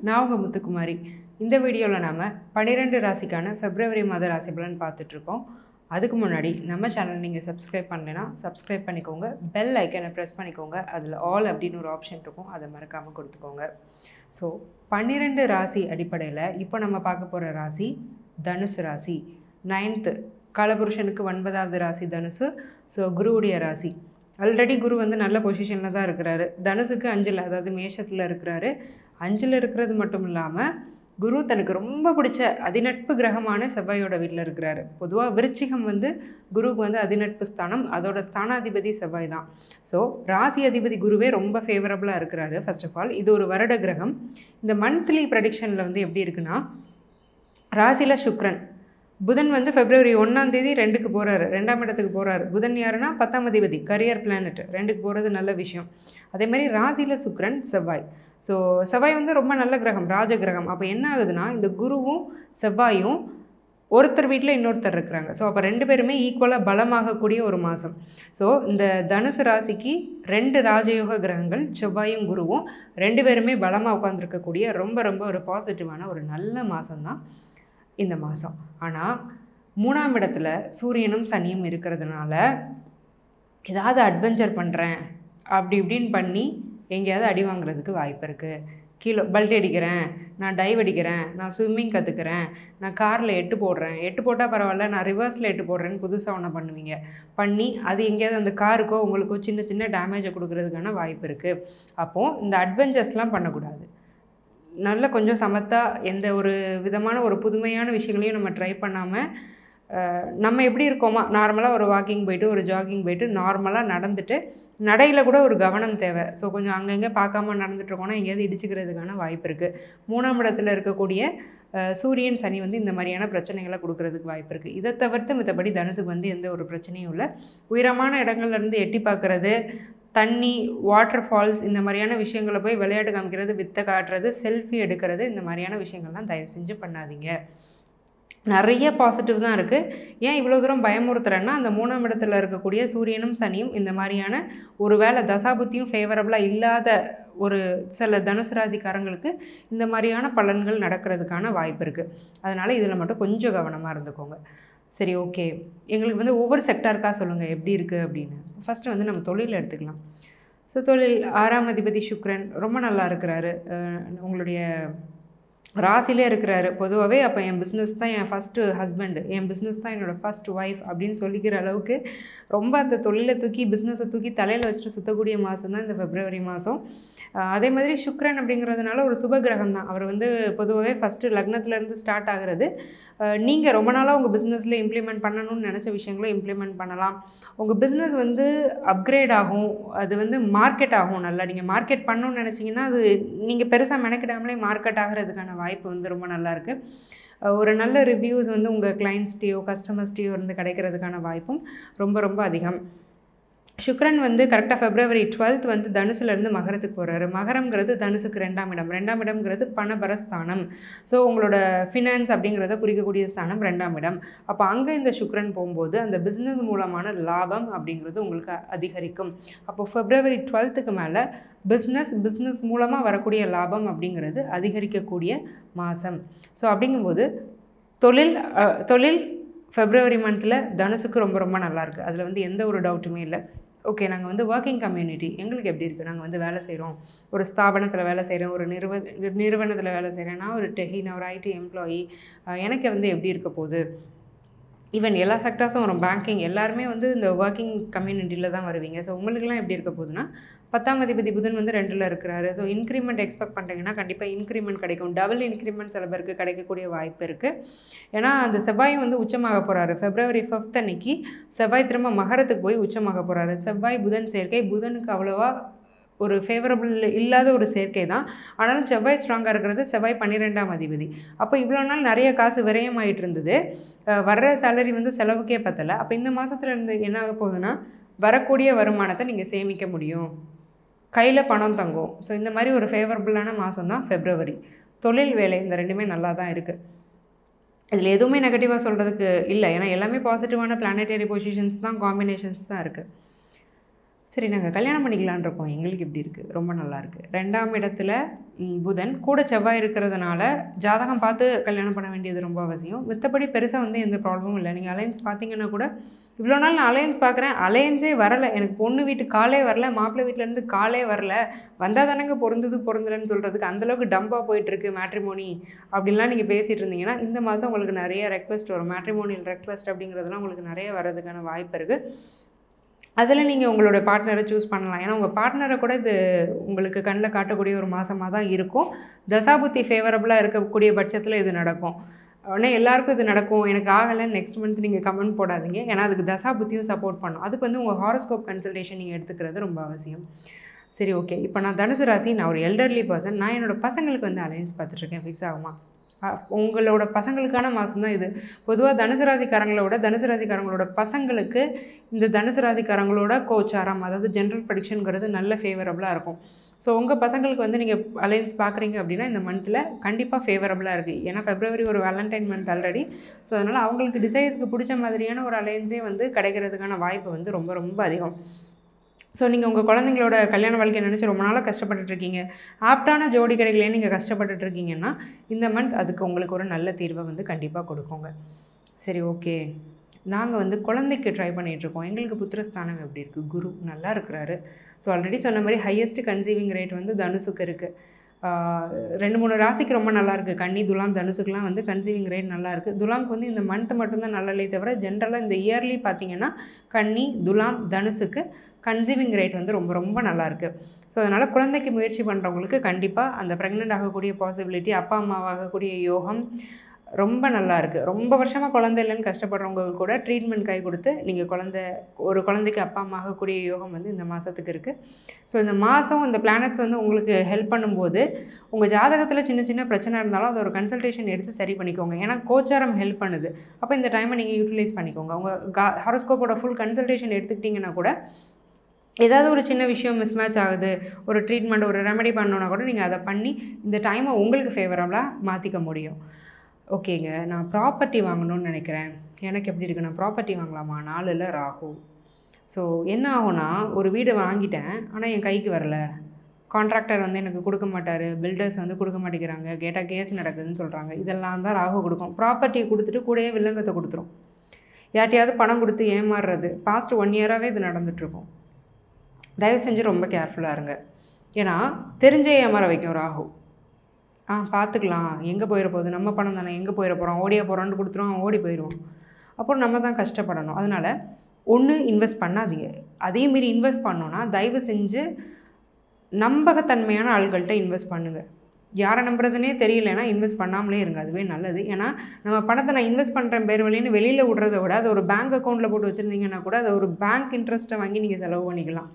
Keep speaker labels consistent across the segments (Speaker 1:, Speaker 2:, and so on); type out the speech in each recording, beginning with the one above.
Speaker 1: நான் உங்கள் முத்துக்குமாரி. இந்த வீடியோவில் நாம் 12 ராசிக்கான பிப்ரவரி மாத ராசி பலன் பார்த்துட்ருக்கோம். அதுக்கு முன்னாடி நம்ம சேனல் நீங்கள் சப்ஸ்கிரைப் பண்ணலைன்னா சப்ஸ்கிரைப் பண்ணிக்கோங்க, பெல் ஐக்கனை ப்ரெஸ் பண்ணிக்கோங்க. அதில் ஆல் அப்படின்னு ஒரு ஆப்ஷன் இருக்கும், அதை மறக்காமல் கொடுத்துக்கோங்க. ஸோ 12 ராசி அடிப்படையில் இப்போ நம்ம பார்க்க போகிற ராசி தனுசு ராசி. 9th காலபுருஷனுக்கு 9வது ராசி தனுசு. ஸோ குருவுடைய ராசி. ஆல்ரெடி குரு வந்து நல்ல பொசிஷனில் தான் இருக்கிறாரு. தனுசுக்கு 5ல், அதாவது மேஷத்தில் இருக்கிறாரு. 5ல் இருக்கிறது மட்டும் இல்லாமல் குரு தனக்கு ரொம்ப பிடிச்ச அதிநட்பு கிரகமான செவ்வாயோட வீட்டில் இருக்கிறாரு. பொதுவாக விருச்சிகம் வந்து குருவுக்கு வந்து அதிநட்பு ஸ்தானம், அதோட ஸ்தானாதிபதி செவ்வாய் தான். ஸோ ராசி அதிபதி குருவே ரொம்ப ஃபேவரபுளாக இருக்கிறாரு. ஃபர்ஸ்ட் ஆஃப் ஆல் இது ஒரு வருட கிரகம். இந்த மந்த்லி ப்ரெடிக்ஷனில் வந்து எப்படி இருக்குன்னா, ராசியில் சுக்ரன், புதன் வந்து பிப்ரவரி 1ஆம் தேதி 2க்கு போகிறாரு, 2ஆம் இடத்துக்கு போகிறாரு. புதன் யாருன்னா 10ஆம் அதிபதி, கரியர் பிளானட், 2க்கு போகிறது நல்ல விஷயம். அதே மாதிரி ராசியில் சுக்ரன், செவ்வாய். ஸோ செவ்வாய் வந்து ரொம்ப நல்ல கிரகம், ராஜ கிரகம். அப்போ என்ன ஆகுதுன்னா, இந்த குருவும் செவ்வாயும் ஒருத்தர் வீட்டில் இன்னொருத்தர் இருக்கிறாங்க. ஸோ அப்போ 2 பேருமே ஈக்குவலாக பலமாகக்கூடிய ஒரு மாதம். ஸோ இந்த தனுசு ராசிக்கு 2 ராஜயோக கிரகங்கள், செவ்வாயும் குருவும் 2 பேருமே பலமாக உட்காந்துருக்கக்கூடிய ரொம்ப ரொம்ப ஒரு பாசிட்டிவான ஒரு நல்ல மாதம்தான் இந்த மாதம். ஆனால் 3ஆம் இடத்துல சூரியனும் சனியும் இருக்கிறதுனால ஏதாவது அட்வென்ச்சர் பண்ணுறேன் அப்படி இப்படின்னு பண்ணி எங்கேயாவது அடி வாங்குறதுக்கு வாய்ப்பு இருக்குது. கீழே பல்ட்டி அடிக்கிறேன், நான் டைவ் அடிக்கிறேன், நான் ஸ்விம்மிங் கற்றுக்கிறேன், நான் காரில் 8 போடுறேன், 8 போட்டால் பரவாயில்ல, நான் ரிவர்ஸில் 8 போடுறேன்னு புதுசாக ஒன்று பண்ணுவீங்க. பண்ணி அது எங்கேயாவது அந்த காருக்கோ உங்களுக்கோ சின்ன சின்ன டேமேஜை கொடுக்கறதுக்கான வாய்ப்பு இருக்குது. அப்போது இந்த அட்வென்ச்சர்ஸ்லாம் பண்ணக்கூடாது. நல்ல கொஞ்சம் சமத்தாக எந்த ஒரு விதமான ஒரு புதுமையான விஷயங்களையும் நம்ம ட்ரை பண்ணாமல், நம்ம எப்படி இருக்கோமா நார்மலாக ஒரு வாக்கிங் போயிட்டு ஒரு ஜாகிங் போயிட்டு நார்மலாக நடந்துட்டு, நடையில் கூட ஒரு கவனம் தேவை. ஸோ கொஞ்சம் அங்கங்கே பார்க்காம நடந்துட்டுருக்கோன்னா எங்கேயாவது இடிச்சுக்கிறதுக்கான வாய்ப்பு இருக்குது. 3ஆம் இடத்துல இருக்கக்கூடிய சூரியன் சனி வந்து இந்த மாதிரியான பிரச்சனைகளை கொடுக்கறதுக்கு வாய்ப்பு இருக்குது. இதை தவிர்த்து மற்றபடி தனுசுக்கு வந்து எந்த ஒரு பிரச்சனையும் இல்லை. உயரமான இடங்கள்லேருந்து எட்டி பார்க்குறது, தண்ணி, வாட்டர் ஃபால்ஸ், இந்த மாதிரியான விஷயங்களை போய் விளையாட்டு காமிக்கிறது, வித்தை காட்டுறது, செல்ஃபி எடுக்கிறது, இந்த மாதிரியான விஷயங்கள்லாம் தயவு செஞ்சு பண்ணாதீங்க. நிறைய பாசிட்டிவ் தான் இருக்குது. ஏன் இவ்வளோ தூரம் பயமுறுத்துறேன்னா, அந்த 3ஆம் இடத்துல இருக்கக்கூடிய சூரியனும் சனியும் இந்த மாதிரியான ஒரு வேளை தசாபுத்தியும் ஃபேவரபுளாக இல்லாத ஒரு சில தனுசு ராசிக்காரங்களுக்கு இந்த மாதிரியான பலன்கள் நடக்கிறதுக்கான வாய்ப்பு இருக்குது. அதனால் இதில் மட்டும் கொஞ்சம் கவனமாக இருந்துக்கோங்க. சரி, ஓகே. எங்களுக்கு வந்து ஒவ்வொரு செக்டாருக்காக சொல்லுங்கள் எப்படி இருக்குது அப்படின்னு. ஃபஸ்ட்டு வந்து நம்ம தொழில் எடுத்துக்கலாம். ஸோ தொழில் 6ஆம் அதிபதி சுக்ரன் ரொம்ப நல்லா இருக்கிறாரு, உங்களுடைய ராசிலே இருக்கிறாரு. பொதுவாகவே அப்போ என் பிஸ்னஸ் தான் என் ஃபஸ்ட்டு ஹஸ்பண்டு, என் பிஸ்னஸ் தான் என்னோடய ஃபஸ்ட் ஒய்ஃப் அப்படின்னு சொல்லிக்கிற அளவுக்கு ரொம்ப அந்த தொழிலை தூக்கி பிஸ்னஸை தூக்கி தலையில் வச்சுட்டு சுற்றக்கூடிய மாதம் தான் இந்த பிப்ரவரி மாதம். அதே மாதிரி சுக்ரன் அப்படிங்கிறதுனால ஒரு சுப கிரகம் தான். அவர் வந்து பொதுவாகவே ஃபஸ்ட்டு லக்னத்துலேருந்து ஸ்டார்ட் ஆகிறது. நீங்கள் ரொம்ப நாளாக உங்கள் பிஸ்னஸில் இம்ப்ளிமெண்ட் பண்ணணும்னு நினச்ச விஷயங்களும் இம்ப்ளிமெண்ட் பண்ணலாம். உங்கள் பிஸ்னஸ் வந்து அப்கிரேட் ஆகும், அது வந்து மார்க்கெட் ஆகும். நல்லா நீங்கள் மார்க்கெட் பண்ணணும்னு நினச்சிங்கன்னா அது நீங்கள் பெருசாக மெனக்கிடாமலே மார்க்கெட் ஆகிறதுக்கான வாய்ப்பு வந்து ரொம்ப நல்லாயிருக்கு. ஒரு நல்ல ரிவ்யூஸ் வந்து உங்கள் கிளைண்ட்ஸ்டையோ கஸ்டமர்ஸ்டையோ இருந்து கிடைக்கிறதுக்கான வாய்ப்பும் ரொம்ப ரொம்ப அதிகம். சுக்ரன் வந்து கரெக்டாக பிப்ரவரி 12th வந்து தனுசுலேருந்து மகரத்துக்கு போகிறாரு. மகரம்ங்கிறது தனுசுக்கு 2ஆம் இடம். 2ஆம் இடம்ங்கிறது பணபரஸ்தானம். ஸோ உங்களோட ஃபினான்ஸ் அப்படிங்கிறத குறிக்கக்கூடிய ஸ்தானம் 2ஆம் இடம். அப்போ அங்கே இந்த சுக்ரன் போகும்போது அந்த பிஸ்னஸ் மூலமான லாபம் அப்படிங்கிறது உங்களுக்கு அதிகரிக்கும். அப்போது பிப்ரவரி 12க்கு மேலே பிஸ்னஸ் மூலமாக வரக்கூடிய லாபம் அப்படிங்கிறது அதிகரிக்கக்கூடிய மாதம். ஸோ அப்படிங்கும்போது தொழில் பிப்ரவரி மந்தில் தனுசுக்கு ரொம்ப ரொம்ப நல்லாயிருக்கு. அதில் வந்து எந்த ஒரு டவுட்டுமே இல்லை. ஓகே, நாங்கள் வந்து ஒர்க்கிங் கம்யூனிட்டி எங்களுக்கு எப்படி இருக்குது, நாங்கள் வந்து வேலை செய்கிறோம், ஒரு ஸ்தாபனத்தில் வேலை செய்கிறேன், ஒரு நிறுவனத்தில் வேலை செய்கிறேன், நான் ஒரு டெக்கி, நான் ஒரு ஐடி எம்ப்ளாயி, எனக்கு வந்து எப்படி இருக்க போகுது. ஈவன் எல்லா செக்டர்ஸும் வரும், பேங்கிங், எல்லாருமே வந்து இந்த ஒர்க்கிங் கம்யூனிட்டியில் தான் வருவீங்க. ஸோ உங்களுக்குலாம் எப்படி இருக்க போகுதுன்னா, 10ஆம் அதிபதி புதன் வந்து 2ல் இருக்கிறாரு. ஸோ இன்க்ரிமெண்ட் எக்ஸ்பெக்ட் பண்ணுறீங்கன்னா கண்டிப்பாக இன்க்ரிமெண்ட் கிடைக்கும். டபுள் இன்க்ரிமெண்ட் சில பேருக்கு கிடைக்கக்கூடிய வாய்ப்பு இருக்குது. ஏன்னா அந்த செவ்வாய் வந்து உச்சமாக போகிறாரு. பிப்ரவரி 5th அன்னைக்கு செவ்வாய் திரும்ப மகரத்துக்கு போய் உச்சமாக போகிறாரு. செவ்வாய் புதன் சேர்க்கை புதனுக்கு அவ்வளோவா ஒரு ஃபேவரபுள் இல்லாத ஒரு சேர்க்கை தான். ஆனாலும் செவ்வாய் ஸ்ட்ராங்காக இருக்கிறது. செவ்வாய் 12ஆம் அதிபதி. அப்போ இவ்வளோ நாள் நிறைய காசு விரயமாயிட்டு இருந்தது. வர்ற சேலரி வந்து செலவுக்கே பத்தலை. அப்போ இந்த மாதத்துல இருந்து என்ன ஆக போகுதுன்னா, வரக்கூடிய வருமானத்தை நீங்கள் சேமிக்க முடியும், கையில் பணம் தங்கும். ஸோ இந்த மாதிரி ஒரு ஃபேவரபுளான மாதம் தான் பிப்ரவரி. தொழில், வேலை இந்த ரெண்டுமே நல்லா தான் இருக்குது. இதில் எதுவுமே நெகட்டிவாக சொல்கிறதுக்கு இல்லை. ஏன்னா எல்லாமே பாசிட்டிவான பிளானட்டரி பொசிஷன்ஸ் தான், காம்பினேஷன்ஸ் தான் இருக்குது. சரி, நாங்கள் கல்யாணம் பண்ணிக்கலான்னு இருக்கோம். எங்களுக்கு எப்படி இருக்குது? ரொம்ப நல்லாயிருக்கு. 2ஆம் இடத்துல புதன் கூட செவ்வாய் இருக்கிறதுனால ஜாதகம் பார்த்து கல்யாணம் பண்ண வேண்டியது ரொம்ப அவசியம். மத்தபடி பெருசாக வந்து எந்த ப்ராப்ளமும் இல்லை. நீங்கள் அலையன்ஸ் பார்த்தீங்கன்னா கூட, இவ்வளோ நாள் நான் அலையன்ஸ் பார்க்குறேன், அலையன்ஸே வரலை, எனக்கு பொண்ணு வீட்டு காலே வரல, மாப்பிள்ளை வீட்டிலேருந்து காலே வரல, வந்தால் தானேங்க பொருந்தது பொருந்தலைன்னு சொல்கிறதுக்கு அந்தளவுக்கு டம்பாக போயிட்டுருக்கு மேட்ரிமோனி அப்படின்லாம் நீங்கள் பேசிகிட்டு இருந்தீங்கன்னா, இந்த மாதம் உங்களுக்கு நிறைய ரெக்வெஸ்ட் வரும். மேட்ரிமோனியல் ரெக்வெஸ்ட் அப்படிங்கிறதுலாம் உங்களுக்கு நிறைய வர்றதுக்கான வாய்ப்பு இருக்குது. அதில் நீங்கள் உங்களோட பார்ட்னரை சூஸ் பண்ணலாம். ஏன்னா உங்கள் பார்ட்னரை கூட இது உங்களுக்கு கண்ணில் காட்டக்கூடிய ஒரு மாதமாக தான் இருக்கும். தசாபுத்தி ஃபேவரபுளாக இருக்கக்கூடிய பட்சத்தில் இது நடக்கும். உடனே எல்லாருக்கும் இது நடக்கும், எனக்கு ஆகலைன்னு நெக்ஸ்ட் மந்த் நீங்கள் கமெண்ட் போடாதீங்க. ஏன்னா அதுக்கு தசாபுத்தியும் சப்போர்ட் பண்ணும். அதுக்கு வந்து உங்கள் ஹாரோஸ்கோப் கன்சல்டேஷன் நீங்கள் எடுத்துக்கிறது ரொம்ப அவசியம். சரி, ஓகே. இப்போ நான் தனுசு ராசி, நான் ஒரு எல்டர்லி பர்சன், நான் என்னோடய பசங்களுக்கு வந்து அலையன்ஸ் பார்த்துட்ருக்கேன். ஃபிக்ஸ் ஆகுமா? உங்களோட பசங்களுக்கான மாதம் தான் இது. பொதுவாக தனுசு ராசிக்காரங்களோட பசங்களுக்கு இந்த தனுசு ராசிக்காரங்களோட கோச்சாரம், அதாவது ஜென்ரல் ப்ரெடிக்ஷனுங்கிறது நல்ல ஃபேவரபுளாக இருக்கும். ஸோ உங்கள் பசங்களுக்கு வந்து நீங்கள் அலையன்ஸ் பார்க்குறீங்க அப்படின்னா இந்த மந்தில் கண்டிப்பாக ஃபேவரபுளாக இருக்குது. ஏன்னா ஃபெப்ரவரி ஒரு வேலண்டைன் மந்த் ஆல்ரெடி. ஸோ அதனால் அவங்களுக்கு டிசைர்ஸ்க்கு பிடிச்ச மாதிரியான ஒரு அலையன்ஸே வந்து கிடைக்கிறதுக்கான வாய்ப்பு வந்து ரொம்ப ரொம்ப அதிகம். ஸோ நீங்கள் உங்கள் குழந்தைங்களோட கல்யாண வாழ்க்கையை நினச்சி ரொம்ப நாளாக கஷ்டப்பட்டுட்ருக்கீங்க, ஆப்டான ஜோடி கிடைக்கலையே நீங்கள் கஷ்டப்பட்டுட்ருக்கீங்கன்னா இந்த மந்த் அதுக்கு உங்களுக்கு ஒரு நல்ல தீர்வை வந்து கண்டிப்பாக கொடுக்குங்க. சரி, ஓகே. நாங்கள் வந்து குழந்தைக்கு ட்ரை பண்ணிகிட்ருக்கோம். எங்களுக்கு புத்திரஸ்தானம் எப்படி இருக்குது? குரு நல்லா இருக்கிறாரு. ஸோ ஆல்ரெடி சொன்ன மாதிரி ஹையஸ்ட் கன்சீவிங் ரேட் வந்து தனுசுக்கு இருக்குது. 2-3 ராசிக்கு ரொம்ப நல்லாயிருக்கு. கன்னி, துலாம், தனுசுக்கெலாம் வந்து கன்சீவிங் ரேட் நல்லாயிருக்கு. துலாமுக்கு வந்து இந்த மந்த் மட்டும்தான் நல்லலே தவிர ஜென்ரலாக இந்த இயர்லி பார்த்திங்கன்னா கன்னி, துலாம், தனுசுக்கு கன்சீவிங் ரேட் வந்து ரொம்ப ரொம்ப நல்லாயிருக்கு. ஸோ அதனால் குழந்தைக்கு முயற்சி பண்ணுறவங்களுக்கு கண்டிப்பாக அந்த ப்ரெக்னென்ட் ஆகக்கூடிய பாசிபிலிட்டி, அப்பா அம்மாவாகக்கூடிய யோகம் ரொம்ப நல்லாயிருக்கு. ரொம்ப வருஷமாக குழந்தை இல்லைன்னு கஷ்டப்படுறவங்க கூட ட்ரீட்மெண்ட் கை கொடுத்து நீங்கள் ஒரு குழந்தைக்கு அப்பா அம்மா ஆகக்கூடிய யோகம் வந்து இந்த மாதத்துக்கு இருக்குது. ஸோ இந்த மாதம் இந்த பிளானட்ஸ் வந்து உங்களுக்கு ஹெல்ப் பண்ணும்போது உங்கள் ஜாதகத்தில் சின்ன சின்ன பிரச்சனை இருந்தாலும் அதை ஒரு கன்சல்டேஷன் எடுத்து சரி பண்ணிக்கோங்க. ஏன்னா கோச்சாரம் ஹெல்ப் பண்ணுது. அப்போ இந்த டைமை நீங்கள் யூட்டிலைஸ் பண்ணிக்கோங்க. உங்கள் ஹாரோஸ்கோப்போட ஃபுல் கன்சல்டேஷன் எடுத்துக்கிட்டிங்கன்னா கூட ஏதாவது ஒரு சின்ன விஷயம் மிஸ்மேட்ச் ஆகுது, ஒரு ட்ரீட்மெண்ட், ஒரு ரெமெடி பண்ணணுன்னா கூட நீங்கள் அதை பண்ணி இந்த டைமை உங்களுக்கு ஃபேவரபுளாக மாற்றிக்க முடியும். ஓகேங்க, நான் ப்ராப்பர்ட்டி வாங்கணும்னு நினைக்கிறேன். எனக்கு எப்படி இருக்குது? நான் ப்ராப்பர்ட்டி வாங்கலாமா? 4ல் ராகு. ஸோ என்ன ஆகும்னா, ஒரு வீடு வாங்கிட்டேன், ஆனால் என் கைக்கு வரல. கான்ட்ராக்டர் வந்து எனக்கு கொடுக்க மாட்டார், பில்டர்ஸ் வந்து கொடுக்க மாட்டேங்கிறாங்க, கேட்டால் கேஸ் நடக்குதுன்னு சொல்கிறாங்க. இதெல்லாம் தான் ராகு கொடுக்கும். ப்ராப்பர்ட்டியை கொடுத்துட்டு கூடயே வில்லங்கத்தை கொடுத்துரும். யார்ட்டையாவது பணம் கொடுத்து ஏமாறுறது பாஸ்ட் 1 இயராகவே இது நடந்துகிட்ருக்கும். தயவு செஞ்சு ரொம்ப கேர்ஃபுல்லாக இருங்க. ஏன்னா தெரிஞ்சே ஏமாற வைக்கும் ராகு. பார்த்துக்கலாம், எங்கே போயிட போகுது, நம்ம பணம் தானே, எங்கே போயிட போகிறோம், ஓடியா போகிறோன்னு கொடுத்துருவோம், ஓடி போயிடுவோம். அப்புறம் நம்ம தான் கஷ்டப்படணும். அதனால் ஒன்று இன்வெஸ்ட் பண்ணாதீங்க. அதே மாரி இன்வெஸ்ட் பண்ணோன்னா தயவு செஞ்சு நம்பகத்தன்மையான ஆள்கள்கிட்ட இன்வெஸ்ட் பண்ணுங்கள். யாரை நம்புறதுனே தெரியலைன்னா இன்வெஸ்ட் பண்ணாமலே இருங்க, அதுவே நல்லது. ஏன்னா நம்ம பணத்தை நான் இன்வெஸ்ட் பண்ணுறேன் பேர் வழின்னு வெளியில் விடுறத விட அதை ஒரு பேங்க் அக்கௌண்ட்டில் போட்டு வச்சுருந்தீங்கன்னா கூட அதை ஒரு பேங்க் இன்ட்ரெஸ்ட்டை வாங்கி நீங்கள் செலவு பண்ணிக்கலாம்.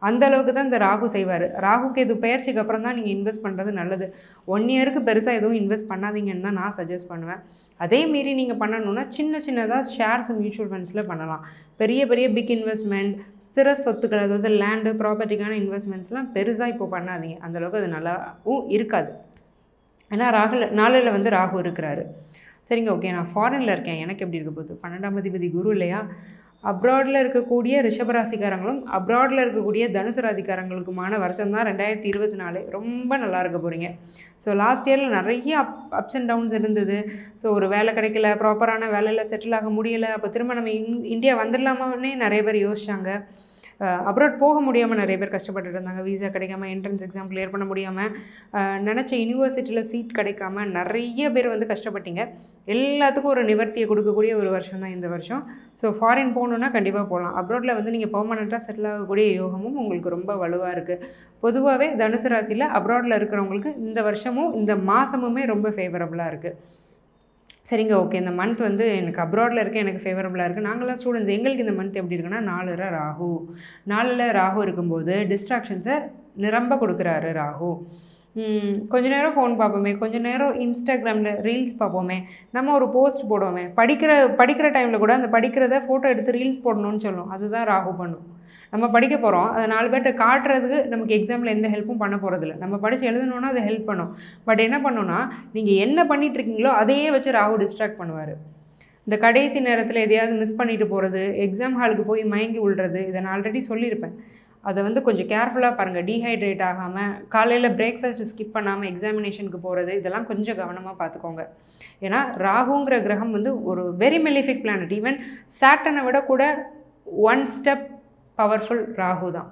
Speaker 1: அந்த அளவுக்கு தான் இந்த ராகு செய்வார். ராகுக்கு இது பெயர்ச்சிக்கு அப்புறம் தான் நீங்கள் இன்வெஸ்ட் பண்ணுறது நல்லது. 1 இயருக்கு பெருசாக எதுவும் இன்வெஸ்ட் பண்ணாதீங்கன்னு தான் நான் சஜஸ்ட் பண்ணுவேன். அதே மீறி நீங்கள் பண்ணணுன்னா சின்னதாக ஷேர்ஸ் மியூச்சுவல் ஃபண்ட்ஸில் பண்ணலாம். பெரிய பிக் இன்வெஸ்ட்மெண்ட், ஸ்திர சொத்துக்கள், அதாவது லேண்டு, ப்ராப்பர்ட்டிக்கான இன்வெஸ்ட்மெண்ட்ஸ்லாம் பெருசாக இப்போ பண்ணாதீங்க. அந்தளவுக்கு அது நல்லாவும் இருக்காது. ஏன்னா 4ல் வந்து ராகு இருக்கிறாரு. சரிங்க, ஓகே. நான் ஃபாரினில் இருக்கேன், எனக்கு எப்படி இருக்க போகுது? 12ஆம் அதிபதி குரு இல்லையா? அப்ராடில் இருக்கக்கூடிய ரிஷபராசிக்காரங்களும் அப்ராடில் இருக்கக்கூடிய தனுசு ராசிக்காரங்களுக்குமான வருஷம் தான் 2024. ரொம்ப நல்லா இருக்க போகிறீங்க. ஸோ லாஸ்ட் இயரில் நிறைய அப்ஸ் அண்ட் டவுன்ஸ் இருந்தது. ஸோ ஒரு வேலை கிடைக்கல, ப்ராப்பரான வேலையில் செட்டில் ஆக முடியலை. அப்போ திரும்ப நம்ம இந்தியா வந்துடலாமான்னே நிறைய பேர் யோசிச்சாங்க. அப்ராட் போக முடியாமல் நிறைய பேர் கஷ்டப்பட்டுட்டு இருந்தாங்க. வீசா கிடைக்காம, என்ட்ரன்ஸ் எக்ஸாம் கிளியர் பண்ண முடியாமல், நினச்ச யூனிவர்சிட்டியில் சீட் கிடைக்காம நிறைய பேர் வந்து கஷ்டப்பட்டீங்க. எல்லாத்துக்கும் ஒரு நிவர்த்தியை கொடுக்கக்கூடிய ஒரு வருஷம் தான் இந்த வருஷம். ஸோ ஃபாரின் போகணுன்னா கண்டிப்பாக போகலாம். அப்ராடில் வந்து நீங்கள் பெர்மனெண்ட்டாக செட்டில் ஆகக்கூடிய யோகமும் உங்களுக்கு ரொம்ப வலுவாக இருக்குது. பொதுவாகவே தனுசு ராசியில் அப்ராடில் இருக்கிறவங்களுக்கு இந்த வருஷமும் இந்த மாதமுமே ரொம்ப ஃபேவரபுளாக இருக்குது. சரிங்க, ஓகே. இந்த மந்த் வந்து எனக்கு அப்ராடில் இருக்க எனக்கு ஃபேவரபுளாக இருக்குது. நாங்களாம் ஸ்டூடெண்ட்ஸ், எங்களுக்கு இந்த மந்த் எப்படி இருக்குன்னா 4ல் ராகு. 4ல் ராகு இருக்கும்போது டிஸ்ட்ராக்ஷன்ஸை நிரம்ப கொடுக்குறாரு ராகு. கொஞ்ச நேரம் ஃபோன் பார்ப்போமே, கொஞ்சம் நேரம் இன்ஸ்டாகிராமில் ரீல்ஸ் பார்ப்போமே, நம்ம ஒரு போஸ்ட் போடுவோமே, படிக்கிற டைமில் கூட அந்த படிக்கிறத ஃபோட்டோ எடுத்து ரீல்ஸ் போடணும்னு சொல்லும். அதுதான் ராகு பண்ணும். நம்ம படிக்க போகிறோம், அதை 4 பேர்கிட்ட காட்டுறதுக்கு நமக்கு எக்ஸாமில் எந்த ஹெல்ப்பும் பண்ண போகிறதில்ல. நம்ம படித்து எழுதணுன்னா அதை ஹெல்ப் பண்ணும். பட் என்ன பண்ணோன்னா, நீங்கள் என்ன பண்ணிகிட்ருக்கீங்களோ அதையே வச்சு ராகு டிஸ்ட்ராக்ட் பண்ணுவார். இந்த கடைசி நேரத்தில் எதையாவது மிஸ் பண்ணிட்டு போகிறது, எக்ஸாம் ஹாலுக்கு போய் மயங்கி விழுறது, இதை நான் ஆல்ரெடி சொல்லியிருப்பேன். அதை வந்து கொஞ்சம் கேர்ஃபுல்லாக பாருங்கள். டீஹைட்ரேட் ஆகாமல், காலையில் பிரேக்ஃபாஸ்ட்டு ஸ்கிப் பண்ணாமல் எக்ஸாமினேஷனுக்கு போகிறது, இதெல்லாம் கொஞ்சம் கவனமாக பார்த்துக்கோங்க. ஏன்னா ராகுங்கிற கிரகம் வந்து ஒரு வெரி மெலிஃபிக் பிளானட். ஈவன் சாட்டனை விட கூட 1 ஸ்டெப் பவர்ஃபுல் ராகு தான்.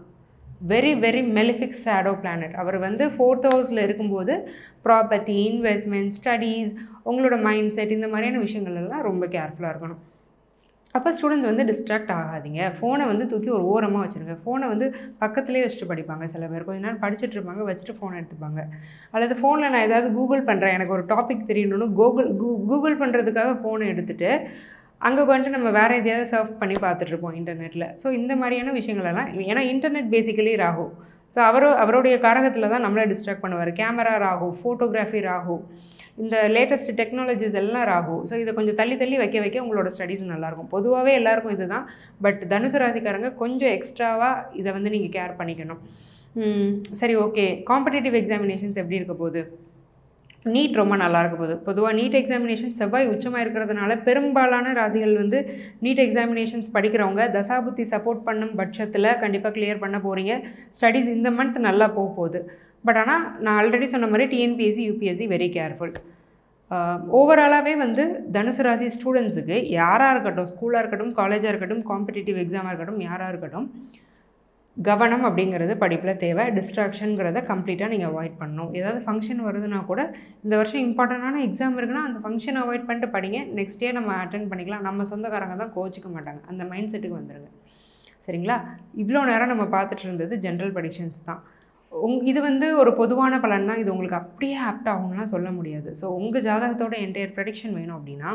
Speaker 1: Very very malefic shadow planet. அவர் வந்து 4th ஹவுஸில் இருக்கும்போது ப்ராப்பர்ட்டி, இன்வெஸ்ட்மெண்ட், ஸ்டடீஸ், உங்களோட மைண்ட் செட், இந்த மாதிரியான விஷயங்கள்லாம் ரொம்ப கேர்ஃபுல்லாக இருக்கணும். அப்போ ஸ்டூடெண்ட்ஸ் வந்து டிஸ்ட்ராக்ட் ஆகாதீங்க. ஃபோனை வந்து தூக்கி ஒரு ஓரமாக வச்சுருங்க. ஃபோனை வந்து பக்கத்துலேயே வச்சுட்டு படிப்பாங்க சில பேர். கொஞ்ச நேரம் படிச்சுட்டு இருப்பாங்க, வச்சுட்டு ஃபோனை எடுத்துப்பாங்க. அல்லது ஃபோனில் நான் ஏதாவது கூகுள் பண்ணுறேன், எனக்கு ஒரு டாபிக் தெரியணும்னு கூகுள் பண்ணுறதுக்காக ஃபோனை எடுத்துகிட்டு அங்கே கொஞ்சம் நம்ம வேறு எதையாவது சர்ஃப் பண்ணி பார்த்துட்ருப்போம் இன்டர்நெட்டில். ஸோ இந்த மாதிரியான விஷயங்களெல்லாம், ஏன்னா இன்டர்நெட் பேசிக்கலி ராகு. ஸோ அவருடைய காரகத்தில் தான் நம்மளை டிஸ்ட்ராக்ட் பண்ணுவார். கேமரா ராகு, ஃபோட்டோகிராஃபி ராகு, இந்த லேட்டஸ்ட் டெக்னாலஜிஸ் எல்லாம் ராகு. ஸோ இதை கொஞ்சம் தள்ளி தள்ளி வைக்க உங்களோட ஸ்டடீஸ் நல்லாயிருக்கும். பொதுவாகவே எல்லாருக்கும் இது தான். பட் தனுசு ராசிக்காரங்க கொஞ்சம் எக்ஸ்ட்ராவாக இதை வந்து நீங்கள் கேர் பண்ணிக்கணும். சரி, ஓகே. காம்படிட்டிவ் எக்ஸாமினேஷன்ஸ் எப்படி இருக்க போகுது? நீட் ரொம்ப நல்லா இருக்க போகுது. பொதுவாக நீட் எக்ஸாமினேஷன் செவ்வாய் உச்சமாக இருக்கிறதுனால பெரும்பாலான ராசிகள் வந்து நீட் எக்ஸாமினேஷன்ஸ் படிக்கிறவங்க தசாபுத்தி சப்போர்ட் பண்ணும் பட்சத்தில் கண்டிப்பாக கிளியர் பண்ண போகிறீங்க. ஸ்டடீஸ் இந்த மந்த் நல்லா போகுது. பட் ஆனால் நான் ஆல்ரெடி சொன்ன மாதிரி டிஎன்பிஎஸ்சி, யூபிஎஸ்சி வெரி கேர்ஃபுல். ஓவராலாகவே வந்து தனுசு ராசி ஸ்டூடெண்ட்ஸுக்கு யாராக இருக்கட்டும், ஸ்கூலாக இருக்கட்டும், காலேஜாக இருக்கட்டும், காம்படிட்டிவ் எக்ஸாமாக இருக்கட்டும், யாராக இருக்கட்டும், கவனம் அப்படிங்கிறது படிப்பில் தேவை. டிஸ்ட்ராக்ஷனுங்கிறத கம்ப்ளீட்டாக நீங்கள் அவாய்ட் பண்ணணும். ஏதாவது ஃபங்க்ஷன் வருதுன்னா கூட, இந்த வருஷம் இம்பார்ட்டண்டான எக்ஸாம் இருக்குன்னா அந்த ஃபங்க்ஷன் அவாய்ட் பண்ணிட்டு படிங்க. நெக்ஸ்ட் இயர் நம்ம அட்டென்ட் பண்ணிக்கலாம். நம்ம சொந்தக்காரங்க தான் கோச்சிக்க மாட்டாங்க. அந்த மைண்ட் செட்டுக்கு வந்துடுங்க. சரிங்களா? இவ்வளோ நேரம் நம்ம பார்த்துட்டு இருந்தது ஜென்ரல் ப்ரெடிக்ஷன்ஸ் தான். இது வந்து ஒரு பொதுவான பலன் தான். இது உங்களுக்கு அப்படியே ஆப்ட் ஆகும்லாம் சொல்ல முடியாது. ஸோ உங்கள் ஜாதகத்தோட என்டையர் ப்ரெடிக்ஷன் வேணும் அப்படின்னா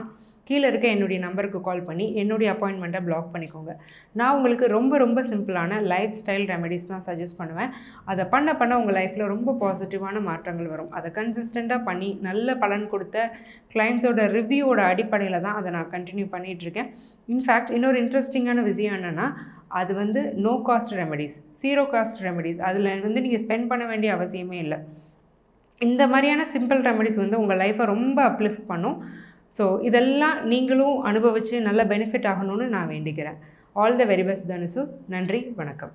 Speaker 1: கீழே இருக்க என்னுடைய நம்பருக்கு கால் பண்ணி என்னுடைய அப்பாயின்மெண்ட்டை பிளாக் பண்ணிக்கோங்க. நான் உங்களுக்கு ரொம்ப ரொம்ப சிம்பிளான லைஃப் ஸ்டைல் ரெமெடிஸ் தான் சஜஸ்ட் பண்ணுவேன். அதை பண்ண உங்கள் லைஃப்பில் ரொம்ப பாசிட்டிவான மாற்றங்கள் வரும். அதை கன்சிஸ்டண்ட்டாக பண்ணி நல்ல பலன் கொடுத்த கிளைண்ட்ஸோட ரிவ்யூவோட அடிப்படையில் தான் அதை நான் கண்டினியூ பண்ணிகிட்ருக்கேன். இன்ஃபேக்ட் இன்னொரு இன்ட்ரெஸ்டிங்கான விஷயம் என்னென்னா, அது வந்து no cost remedies, 0 cost remedies. அதில் வந்து நீங்கள் ஸ்பெண்ட் பண்ண வேண்டிய அவசியமே இல்லை. இந்த மாதிரியான சிம்பிள் ரெமெடிஸ் வந்து உங்கள் லைஃப்பை ரொம்ப அப்லிஃப்ட் பண்ணும். ஸோ இதெல்லாம் நீங்களும் அனுபவித்து நல்ல பெனிஃபிட் ஆகணும்னு நான் வேண்டிக்கிறேன். ஆல் த வெரி பெஸ்ட் தனுசு. நன்றி, வணக்கம்.